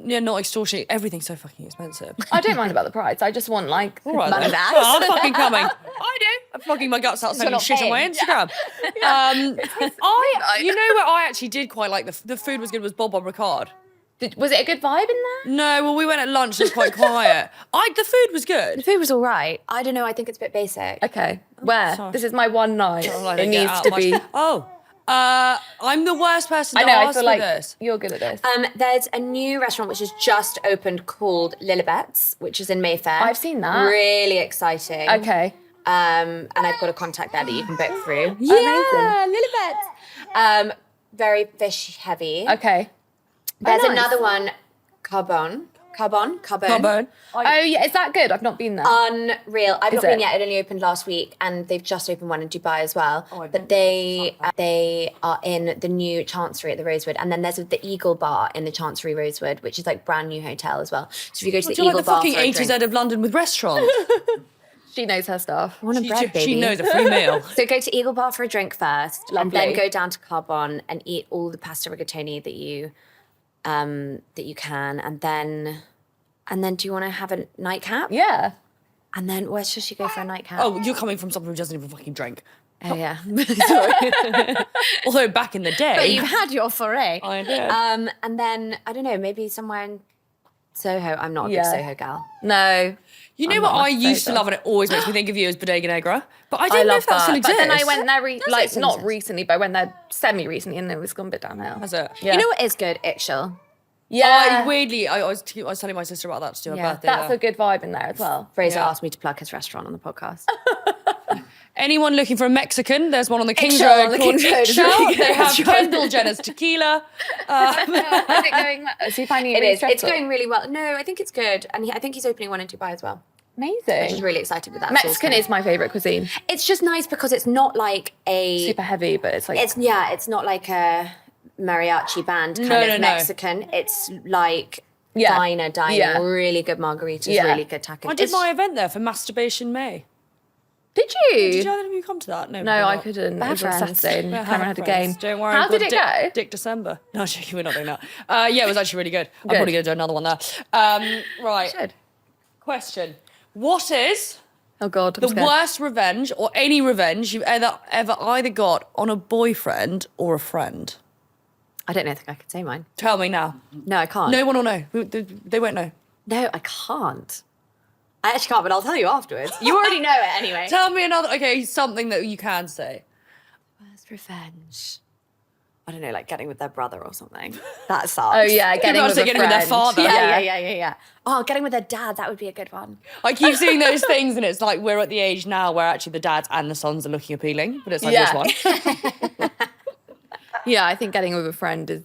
yeah, not extortionate. Everything's so fucking expensive. I don't mind about the price. I just want like, All right, None then. of that. Well, I'm fucking coming. I do. I'm fucking my guts out sending not shit on my paying. Instagram. You know where I actually did quite like the food was good was Bob Ricard. was it a good vibe in there? No, well we went at lunch. It was quite quiet. The food was good. The food was all right. I don't know. I think it's a bit basic. Okay, where? sorry. This is my one night. I'm like, It I get needs out to much- be. Oh, I'm the worst person to I know. I ask feel for like this. you're good at this. There's a new restaurant which has just opened called Lilibet's, which is in Mayfair. I've seen that. Really exciting. Okay. And I've got a contact there that you can book through. Amazing. Lilibet's. Very fish heavy. Okay. There's nice. another one, Carbone. Carbone. Oh yeah, is that good? I've not been there. Unreal. I've not it? been yet. It only opened last week, and they've just opened one in Dubai as well. But they are in the new Chancery at the Rosewood, and then there's the Eagle Bar in the Chancery Rosewood, which is like brand new hotel as well. So if you go to the Do you Eagle like the Bar fucking for a A to Z drink, of London with restaurants? She knows her stuff. I want a bread, baby. She knows a free meal. So go to Eagle Bar for a drink first, and Lovely. then go down to Carbon and eat all the pasta rigatoni that you can, and then do you want to have a nightcap? Yeah. And then where should she go for a nightcap? Oh, you're coming from someone who doesn't even fucking drink. Oh, yeah. Although back in the day. But you've had your foray. I did. And then, I don't know, maybe somewhere in Soho. I'm not a big Yeah. Soho gal. No. You know I'm what not I a used to favourite. love, and it always makes me think of you as Bodega Negra. But I I don't know love if that still that. But exists. then I went there, Does it not exist? recently, but I went there semi-recently and it was gone a bit downhill. Has it? Yeah. You know what is good? Ixchel. Yeah. I was telling my sister about that to do her Yeah, birthday. That's there. a good vibe in there as well. Fraser Yeah. asked me to plug his restaurant on the podcast. Anyone looking for a Mexican, there's one on the King's Ixchel Road on the called King's Road is Ixchel. really good. They have That's right. Kendall Jenner's tequila. Is it going? Is he finding it It really is. It's stressful? going really well. No, I think it's good. And I think he's opening one in Dubai as well. I'm just amazing. really excited with that. Mexican sauce. is my favourite cuisine. It's just nice because it's not like a... Super heavy, but it's like... It's not like a mariachi band kind No, of no, no. Mexican. It's like Yeah. diner, Yeah. really good margaritas, Yeah. really good tacos. I did my event there for Masturbation May. Did you? Did you either of you come to that? No, No, probably I not. couldn't. It Bad was on friends. Saturday and Yeah, Cameron had a game. Don't worry. How I've did got it go? Dick December. No, I'm joking, we're not doing that. Yeah, it was actually really good. I'm Good. probably going to do another one there. Right. Should. Question. What is Oh God. I'm the scared. worst revenge or any revenge you've ever either got on a boyfriend or a friend? I don't know. I think I could say mine. Tell me now. No, I can't. No one will know. They won't know. No, I can't. I actually can't, but I'll tell you afterwards. You already know it anyway. Tell me another. Okay, something that you can say. Worst revenge. I don't know, like getting with their brother or something. That sucks. Oh yeah, getting with a getting with their friend. father. Yeah. Oh, getting with their dad, that would be a good one. I keep seeing those things, and it's like we're at the age now where actually the dads and the sons are looking appealing, but it's like Yeah. which one? Yeah, I think getting with a friend is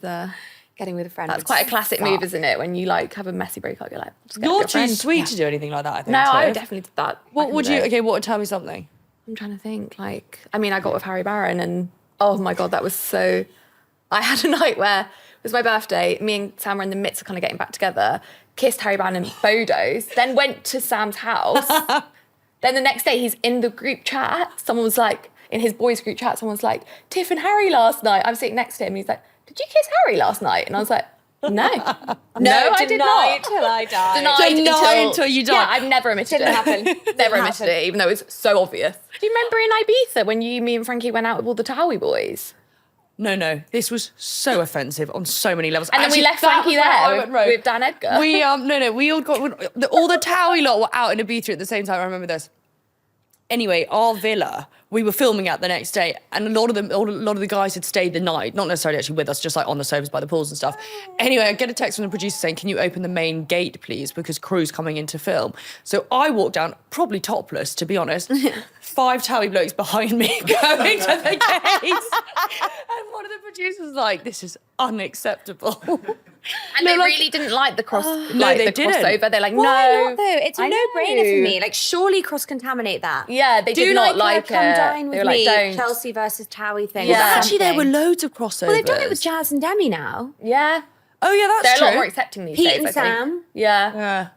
Getting with a friend. that's would quite a classic suck. move, isn't it? When you like have a messy breakup, you're like, just get You're with too your friend. sweet to do anything like that. I think. No, I Tiff. would definitely do that. What back in would the you? day. Okay, what would tell me something? I'm trying to think. Like, I mean, I got with Harry Barron, and oh my God, that was so. I had a night where it was my birthday. Me and Sam were in the midst of kind of getting back together. Kissed Harry Barron and Bodo's. Then went to Sam's house. Then the next day, he's in the group chat. Someone was like, in his boys' group chat, someone was like, Tiff and Harry last night. I'm sitting next to him. And he's like, did you kiss Harry last night? And I was like, no. No, I did not. Till I die. Denied until you die. Yeah, I've never admitted Didn't it. happen. Never Didn't admitted happen. it, even though it's so obvious. Do you remember in Ibiza when me and Frankie went out with all the Towie boys? No. This was so offensive on so many levels. And then we left that Frankie was where I there went rogue. with Dan Edgar. We no. We all got all the Towie lot were out in Ibiza at the same time. I remember this. Anyway, our villa, we were filming at the next day, and a lot of the guys had stayed the night, not necessarily actually with us, just like on the sofas by the pools and stuff. Anyway, I get a text from the producer saying, "Can you open the main gate, please, because crew's coming in to film." So I walked down, probably topless, to be honest. 5 Towie blokes behind me going to the gates, and one of the producers was like, "This is unacceptable." And they like- really didn't like the cross, they the didn't. crossover. They're like, Why no. not, though? It's a I no-brainer know. for me. Like, surely cross-contaminate that. Yeah, they Do did not like come it. dine They with were like, me, don't. Chelsea versus Towie thing. Yeah. or But actually, there were something. loads of crossovers. Well, they've done it with Jazz and Demi now. Yeah. Oh yeah, that's They're true. a lot more accepting these Pete days, and I think. Sam. Yeah. Yeah.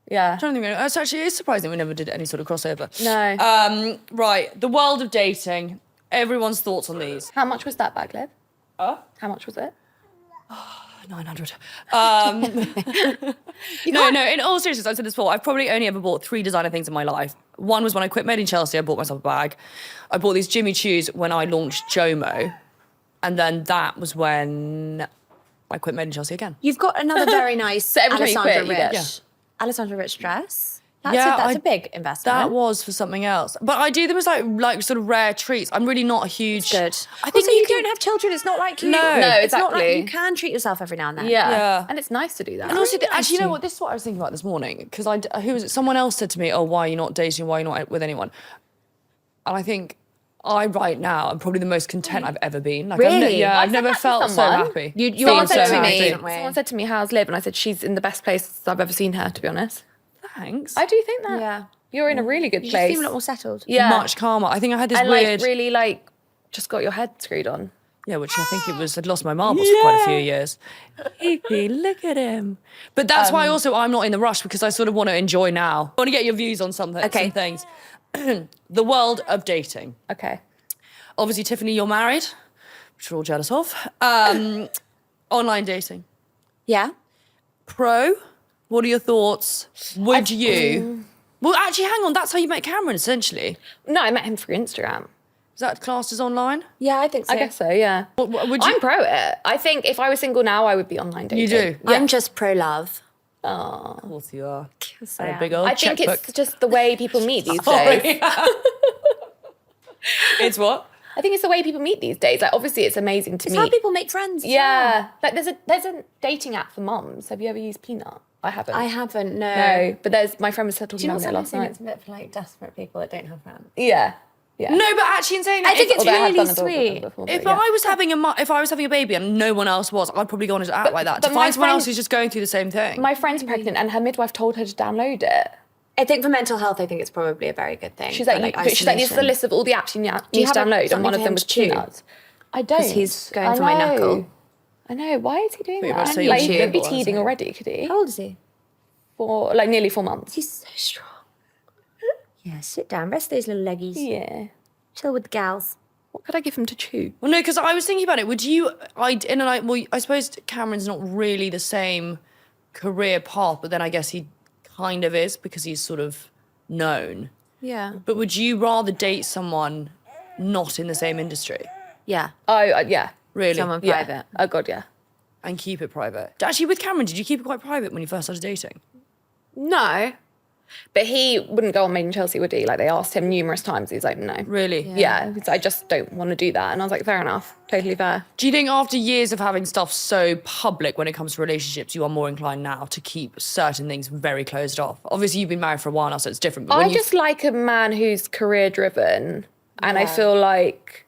Yeah. I'm trying to think. It's actually it's surprising we never did any sort of crossover. No. Right, the world of dating. Everyone's thoughts on these. How much was that bag, Liv? Oh, How much was it? 900. No. In all seriousness, I've said this before. I've probably only ever bought 3 designer things in my life. One was when I quit Made in Chelsea. I bought myself a bag. I bought these Jimmy Choos when I launched Jomo, and then that was when I quit Made in Chelsea again. You've got another very nice So every time you Alessandra quit, you get- Rich. Alessandra Rich dress. That's, Yeah, that's I- a big investment. That was for something else, but I do them as like sort of rare treats. I'm really not a huge. good. I think also, you you can- don't have children. It's not like you. No. No, It's not like exactly. you can treat yourself every now and then. Yeah. Yeah. And it's nice to do that. And also, really nice actually, you know to- what? This is what I was thinking about this morning because who was it? Someone else said to me, "Oh, why are you not dating? Why are you not with anyone?" And I think right now I'm probably the most content I've ever been. Like, Really? I've said never that to felt so someone. happy. You Someone are said so to happy, me, don't we? someone said to me, "How's Liv?" And I said, "She's in the best place I've ever seen her." To be honest, Thanks. I do think that. Yeah. You're in a really good You place. just seem a lot more settled. Yeah. Much calmer. I think I had this and weird. like really like just got your head screwed on. Yeah, which I think it was, I'd lost my marbles for quite a few years. Hippie, look at him. But that's why also I'm not in the rush, because I sort of want to enjoy now. I want to get your views on some things. The world of dating. Okay. Obviously, Tiffany, you're married, which we're all jealous of. Online dating. Yeah. Pro, what are your thoughts? Would you... Well, actually, hang on. That's how you met Cameron, essentially. No, I met him through Instagram. Is that classed as online? Yeah, I think so. I guess so, yeah. Would you... I'm pro it. I think if I was single now, I would be online dating. You do? Yeah. I'm just pro love. Of course you are. I am. Big old I think checkbook. it's just the way people meet these days. It's what? I think it's the way people meet these days. Like, obviously, it's amazing to It's meet. how people make friends. Yeah. Like, there's a dating app for mums. Have you ever used Peanut? I haven't. I haven't, no. No, but my friend was talking Do you about not it last night. it's a bit for like desperate people that don't have friends? Yeah. Yeah. No, but actually, in saying that, I think it's Although I have really done adult with them sweet. before, but if yeah. I was having a baby and no one else was, I'd probably go on an app like that to but my find someone friend- else who's just going through the same thing. My friend's pregnant and her midwife told her to download it. I think for mental health, I think it's probably a very good thing. She's like, for, this is the isolation. list of all the apps you need to you have download, and something one of for them him was to chew? Peanuts. I don't. 'Cause he's going I for my know. knuckle. I know. Why is he doing But you're about to that? say Like, you're he could be cheating, teething wasn't it? already, could he? How old is he? For like nearly 4 months. He's so strong. Yeah, sit down, rest those little leggies. Yeah. Chill with the gals. What could I give him to chew? Well, no, because I was thinking about it. Would you? I suppose Cameron's not really the same career path, but then I guess he kind of is because he's sort of known. Yeah. But would you rather date someone not in the same industry Yeah. Oh, yeah. Really? Someone Yeah. private. Oh, God, yeah. and keep it private? Actually, with Cameron, did you keep it quite private when you first started dating? No. But he wouldn't go on Made in Chelsea, would he? Like, they asked him numerous times. He's like, no. Really? Yeah. He's like, I just don't want to do that. And I was like, fair enough. Totally fair. Do you think after years of having stuff so public when it comes to relationships, you are more inclined now to keep certain things very closed off? Obviously, you've been married for a while now, so it's different. But I when you... just like a man who's career driven. And I feel like...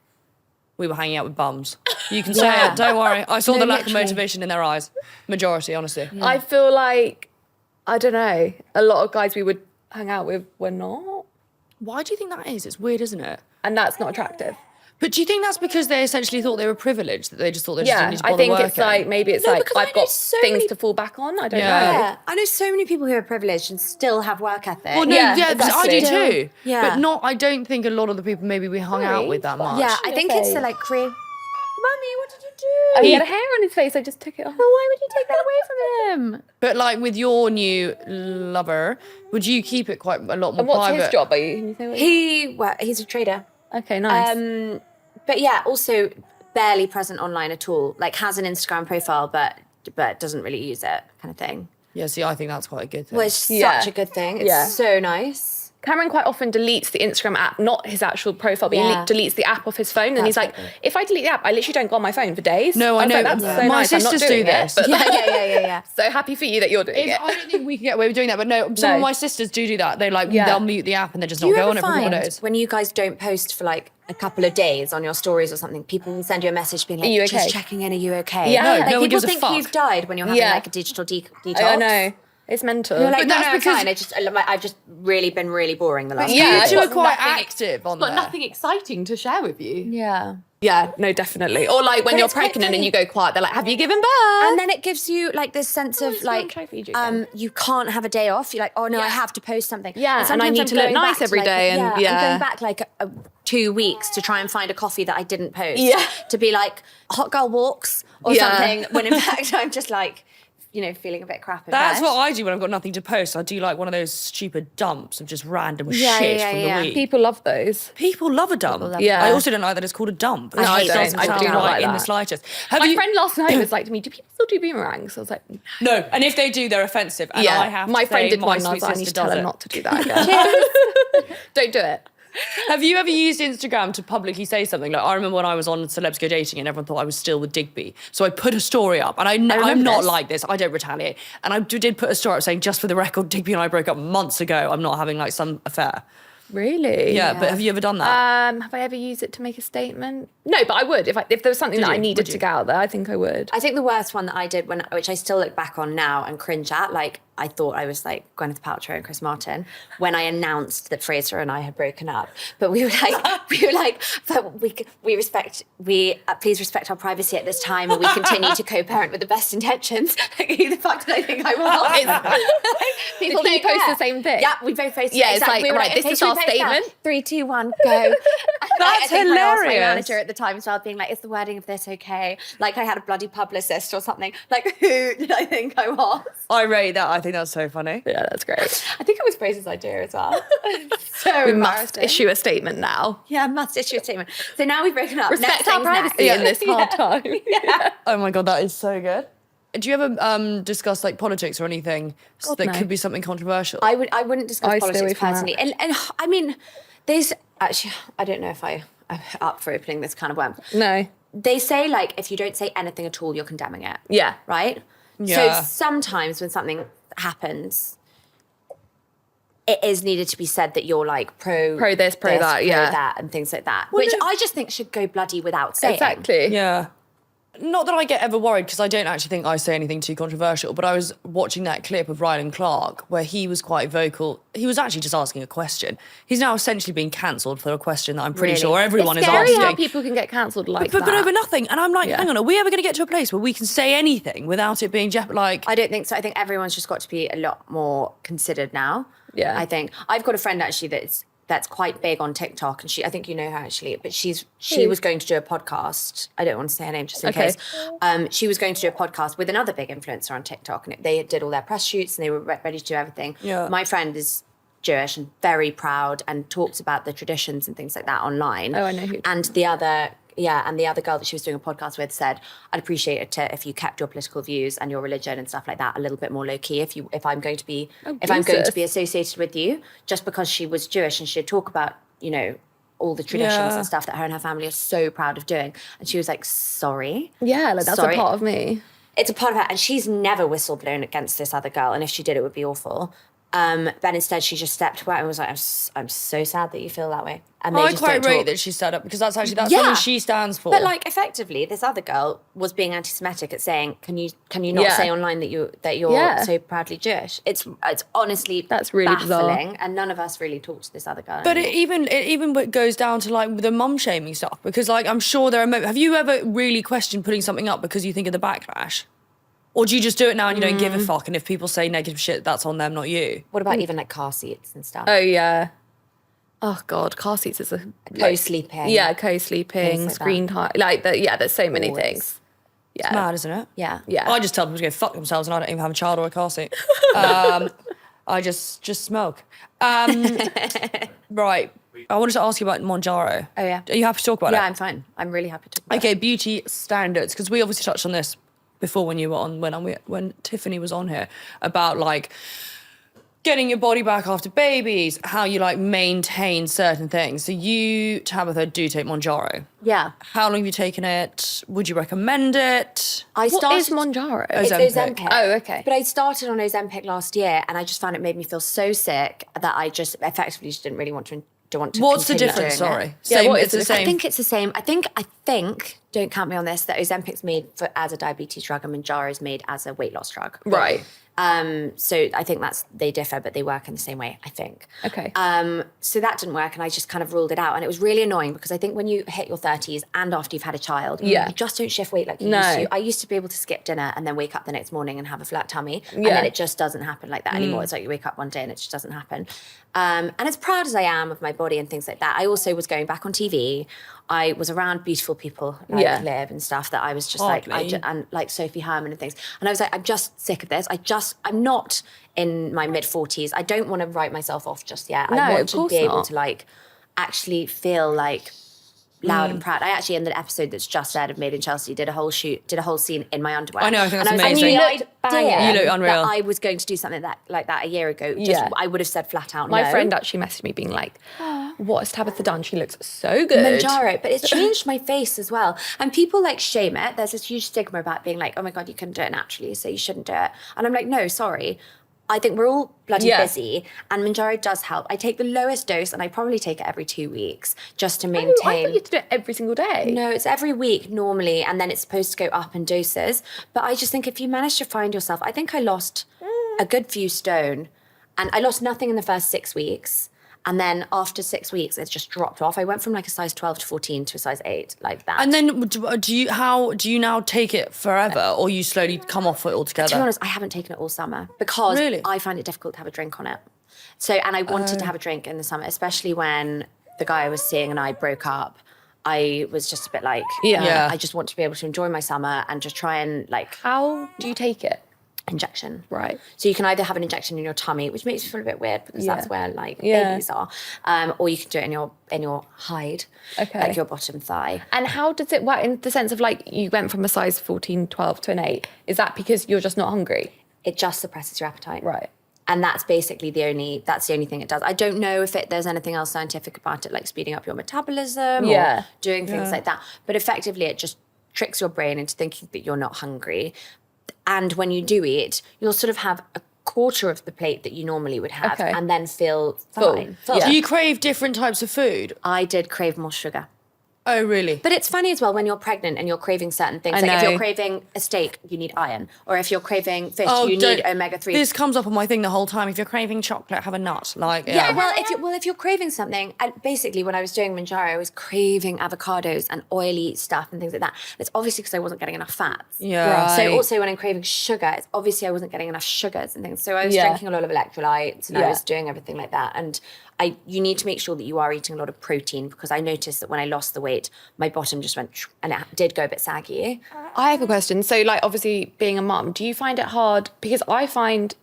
We were hanging out with bums. You can say it, don't worry. I saw No, the lack of literally. motivation in their eyes. Majority, honestly. I feel like, I don't know, a lot of guys we would hang out with were not. Why do you think that is? It's weird, isn't it? And that's not attractive. But do you think that's because they essentially thought they were privileged, that they just thought they just Yeah, didn't need to I bother think working? it's like, maybe it's No, like, because I I've know got so things many- to fall back on. I don't Yeah. know. Yeah. I know so many people who are privileged and still have work ethic. Well, no, Yeah, yeah, I do exactly. too. Yeah. But not, I don't think a lot of the people maybe we hung out with that much. Yeah, I think it's the face. like career. Mummy, what did you do? Oh, he had a hair on his face. I just took it off. Why would you take that away from him? But like with your new lover, would you keep it quite a lot more And what's private? his job? Can you say what He's a trader. Okay, nice. But yeah, also barely present online at all. Like has an Instagram profile, but doesn't really use it, kind of thing. Yeah, see, I think that's quite a good thing. Well, it's Yeah. such a good thing. It's Yeah. so nice. Cameron quite often deletes the Instagram app, not his actual profile, but Yeah. he deletes the app off his phone. And he's like, if I delete the app, I literally don't go on my phone for days. No, I was know. like, that's Yeah. so My nice. I'm not sisters doing do it, this. but Yeah. so happy for you that you're doing it. I don't think we can get away with doing that, but no, some No. of my sisters do that. They like, Yeah. they'll mute the app and they just Do not you go ever on it for a couple find of days. when you guys don't post for like a couple of days on your stories or something, people will send you a message being like, Are you okay? just checking in, are you okay? Yeah. No, like no one people gives a think fuck. you've died when you're having Yeah. like a digital detox. I know. It's mental. You're like, But no, that's no, it's because- fine. I've just really been really boring the last Yeah, You two I've are got quite nothing- active on got there. nothing exciting to share with you. Yeah. Yeah, no, definitely. Or like when But you're it's quite pregnant and funny. you go quiet, they're like, have you given birth? And then it gives you like this sense of it's not like, try for you, Julian. you can't have a day off. You're like, oh no, I Yeah. have to post something. Yeah, and I sometimes need I'm to look going nice back to, every like, day and I'm yeah. going back like 2 weeks to try and find a coffee that I didn't post. Yeah. To be like hot girl walks or Yeah. something. When in fact I'm just like, feeling a bit crap. in That's bed. what I do when I've got nothing to post. I do like one of those stupid dumps of just random Yeah, shit yeah, from yeah. the week. People love those. People love a dump. love Yeah. I also don't like that it's called a dump. No, I It don't. doesn't I sound do not right like in the that. slightest. Have My you- friend last night was like to me, do people still do boomerangs? I was like, No, and if they do, they're offensive. And I have my to friend say, did my one and I was sweet like, I need to sister tell does her it. not to do that again. Don't do it. Have you ever used Instagram to publicly say something? Like I remember when I was on Celebs Go Dating and everyone thought I was still with Digby. So I put a story up and I'm not this. like this. I don't retaliate. And I did put a story up saying, just for the record, Digby and I broke up months ago. I'm not having like some affair. Really? Yeah, but have you ever done that? Have I ever used it to make a statement? No, but I would. If there was something Did that I you? needed Would to you? get out there, I think I would. I think the worst one that I did which I still look back on now and cringe at, like I thought I was like Gwyneth Paltrow and Chris Martin when I announced that Fraser and I had broken up. But we were like, but please respect our privacy at this time, and we continue to co-parent with the best intentions. Like, who the fuck did I think I was? People don't post the same thing. Yeah, we both posted. Yeah, it's like, we were right, this okay, is should we our post that? statement. 3, 2, 1, go. That's I think I asked my hilarious. manager at the time as well, being like, is the wording of this okay? Like, I had a bloody publicist or something. Like, who did I think I was? I rate that. I think that's so funny. Yeah, that's great. I think it was Fraser's idea as well. So We must embarrassing. issue a statement now. Yeah, must issue a statement. So now we've broken up. Respect Next our thing's privacy next. in this hard time. Yeah. Oh my God, that is so good. Do you ever discuss like politics or anything that no. could be something controversial? I wouldn't discuss I stay away politics from that. personally. And I mean, there's actually, I don't know if I'm up for opening this kind of worm. No. They say, like, if you don't say anything at all, you're condemning it. Yeah. Right? Yeah. So sometimes when something happens, it is needed to be said that you're like pro this, pro that, yeah. that, and things like that, which I just think should go bloody without saying. Exactly. Yeah. Not that I get ever worried, because I don't actually think I say anything too controversial, but I was watching that clip of Ryan Clark where he was quite vocal. He was actually just asking a question. He's now essentially being cancelled for a question that I'm pretty Really? sure everyone It's is scary asking. how people can get cancelled like but that. over nothing. And I'm like, Yeah. hang on, are we ever going to get to a place where we can say anything without it being like... I don't think so. I think everyone's just got to be a lot more considered now. Yeah. I think I've got a friend actually that's quite big on TikTok, and I think you know her actually, but she was going to do a podcast. I don't want to say her name just in Okay. case. She was going to do a podcast with another big influencer on TikTok, and they did all their press shoots and they were ready to do everything. Yeah. My friend is Jewish and very proud and talks about the traditions and things like that online. Oh, I know who. And the other girl that she was doing a podcast with said, I'd appreciate it if you kept your political views and your religion and stuff like that a little bit more low key if I'm going to be associated with you, just because she was Jewish and she'd talk about, you know, all the traditions Yeah. and stuff that her and her family are so proud of doing. And she was like, sorry. Yeah, like that's Sorry. a part of me. It's a part of her, and she's never whistle-blown against this other girl, and if she did, it would be awful. But instead, she just stepped away and was like, I'm so sad that you feel that way. And they I just quite don't rate talk. that she stood up, because that's Yeah. something she stands for. But like, effectively, this other girl was being anti-Semitic at saying, "Can you not Yeah. say online that you're Yeah. so proudly Jewish?" It's honestly That's really bizarre. baffling, and none of us really talk to this other girl. But anymore. it even goes down to like the mum shaming stuff, because like I'm sure there are have you ever really questioned putting something up because you think of the backlash? Or do you just do it now and you don't give a fuck, and if people say negative shit, that's on them, not you? What about even like car seats and stuff? Oh yeah. Oh God, car seats is a Co-sleeping. Yeah, Things co-sleeping, like screen time, like that. Yeah, there's so many Always. things. Yeah, Mad, isn't it? Yeah. Yeah. I just tell people to go fuck themselves, and I don't even have a child or a car seat. I just smoke. Right. I wanted to ask you about Monjaro. Oh, yeah. Are you happy to talk about it? Yeah, I'm fine. I'm really happy to talk about it. Okay, beauty standards, because we obviously touched on this before when you were on when Tiffany was on here about like getting your body back after babies, how you like maintain certain things. So you, Tabitha, do take Monjaro. Yeah. How long have you taken it? Would you recommend it? I What started is Monjaro? It's Ozempic. Ozempic. Oh, okay. But I started on Ozempic last year, and I just found it made me feel so sick that I just effectively just didn't really want to What's the continue difference? doing it. Sorry. Yeah, Same, what it's is the it? same. I think it's the same. I think, don't count me on this, that Ozempic's made as a diabetes drug and Mounjaro is made as a weight loss drug. Right. So I think they differ, but they work in the same way, I think. Okay. So that didn't work, and I just kind of ruled it out. And it was really annoying because I think when you hit your 30s and after you've had a child, Yeah. you just don't shift weight like you No. used to. I used to be able to skip dinner and then wake up the next morning and have a flat tummy. And Yeah. then it just doesn't happen like that anymore. It's like you wake up one day and it just doesn't happen. And as proud as I am of my body and things like that, I also was going back on TV. I was around beautiful people like Yeah. Liv and stuff that I was just Hardly. and like Sophie Herman and things. And I was like, I'm just sick of this. I'm not in my mid 40s. I don't want to write myself off just yet. No, I want of to course be able not. to like actually feel like loud and proud. I actually, in the episode that's just aired of Made in Chelsea, did a whole scene in my underwear. I know, I think that's and I was amazing. Like, You looked the banging. idea You look unreal. That I was going to do something like that a year ago. Just, Yeah. I would have said flat out My no. friend actually messaged me being like, what has Tabitha done? She looks so good. Mounjaro, but it's changed my face as well. And people like shame it. There's this huge stigma about being like, oh my God, you couldn't do it naturally, so you shouldn't do it. And I'm like, no, sorry. I think we're all bloody Yeah. busy, and Mounjaro does help. I take the lowest dose, and I probably take it every 2 weeks just to Oh, maintain. I thought you had to do it every single day. No, it's every week normally, and then it's supposed to go up in doses. But I just think if you manage to find yourself, I think I lost a good few stone, and I lost nothing in the first 6 weeks. And then after 6 weeks, it's just dropped off. I went from like a size 12 to 14 to a size 8, like that. And then do you now take it forever, or you slowly come off it altogether? To be honest, I haven't taken it all summer because Really? I find it difficult to have a drink on it. So, and I wanted to have a drink in the summer, especially when the guy I was seeing and I broke up. I was just a bit like, Yeah. I just want to be able to enjoy my summer and just try and like How do you take it? injection. Right. So you can either have an injection in your tummy, which makes you feel a bit weird because that's where like Yeah. babies are, or you can do it in your hide, Okay. like your bottom thigh. And how does it work in the sense of like you went from a size 14, 12 to an 8? Is that because you're just not hungry? It just suppresses your appetite. Right. And that's basically the only thing it does. I don't know if there's anything else scientific about it, like speeding up your metabolism Yeah. or doing things like that. But effectively, it just tricks your brain into thinking that you're not hungry. And when you do eat, you'll sort of have a quarter of the plate that you normally would have Okay. and then feel Full. fine. Yeah. Do you crave different types of food? I did crave more sugar. Oh, really? But it's funny as well when you're pregnant and you're craving certain things. I Like if know. you're craving a steak, you need iron. Or if you're craving fish, you don't- need omega-3. This comes up on my thing the whole time. If you're craving chocolate, have a nut. Like, Yeah, well, if you're craving something, and basically when I was doing Manjaro, I was craving avocados and oily stuff and things like that. It's obviously because I wasn't getting enough fats. Yeah. Right. So also when I'm craving sugar, it's obviously I wasn't getting enough sugars and things. So I was Yeah. drinking a lot of electrolytes and I Yeah. was doing everything like that. And you need to make sure that you are eating a lot of protein because I noticed that when I lost the weight, my bottom just went and it did go a bit saggy. I have a question. So, like, obviously, being a mum, do you find it hard? Because I find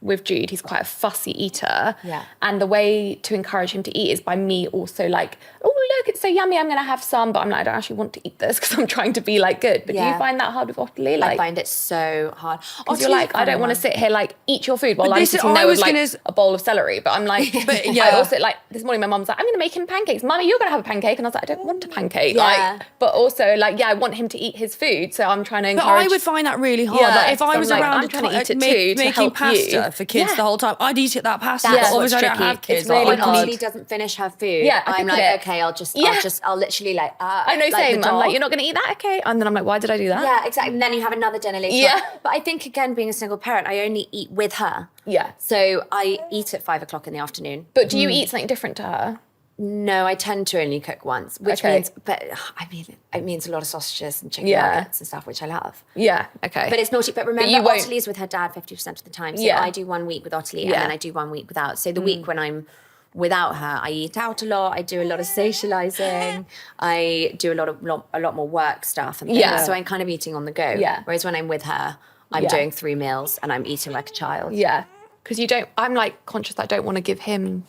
with Jude, he's quite a fussy eater. Yeah. And the way to encourage him to eat is by me also like, oh, look, it's so yummy. I'm going to have some. But I'm like, I don't actually want to eat this because I'm trying to be like good. But do Yeah. you find that hard with Ottilie? Like, I find it so hard. because you're like, I don't want to sit here like eat your food while But I'm this is- sitting I there with was like gonna- a bowl of celery. But I'm like, But, I yeah. also like this morning my mum's like, I'm going to make him pancakes. Mummy, you're going to have a pancake. And I was like, I don't want a pancake. Yeah. Like, but also like, yeah, I want him to eat his food. So I'm trying to But encourage. I would find that really hard. Yeah, Like if I so was I'm like, around I'm trying to eat it ma- too, to making help pasta you. for kids Yeah. the whole time, I'd eat it that pasta. That's But what's obviously I don't tricky. have kids. It's really like, when Lily doesn't finish her food. Yeah, I I'm pick like, it. okay, Yeah. I'll literally like. I know, like the same. I'm dog. like, you're not going to eat that? Okay. And then I'm like, why did I do that? Yeah, exactly. And then you have another dinner later. Yeah. on. But I think again, being a single parent, I only eat with her. Yeah. So I eat at 5 o'clock in the afternoon. But do you eat something different to her? No, I tend to only cook once, which Okay. means, but I mean, it means a lot of sausages and chicken Yeah. nuggets and stuff, which I love. Yeah. Okay. But it's naughty. But remember, you won't- Ottilie's with her dad 50% of the time. So Yeah. I do 1 week with Ottilie and Yeah. then I do 1 week without. So the week when I'm without her, I eat out a lot. I do a lot of socializing. I do a lot more work stuff and things. Yeah. So I'm kind of eating on the go. Yeah. Whereas when I'm with her, I'm Yeah. doing 3 meals and I'm eating like a child. Yeah. Because I'm like conscious that I don't want to give him.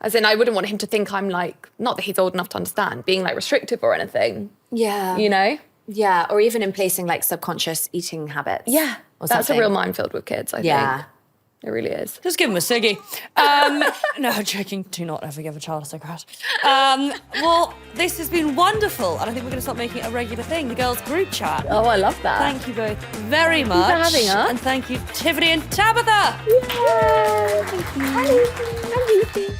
As in, I wouldn't want him to think I'm like, not that he's old enough to understand, being like restrictive or anything, Yeah. you know? Yeah. Or even in placing like subconscious eating habits. Yeah. Or That's a something. real minefield with kids, I Yeah. think. It really is. Just give him a ciggy. No, I'm joking. Do not ever give a child a cigarette. Well, this has been wonderful. And I think we're going to start making it a regular thing, the girls' group chat. Oh, I love that. Thank you both very much. for having us. And thank you, Tiffany and Tabitha. Yay. Thank you.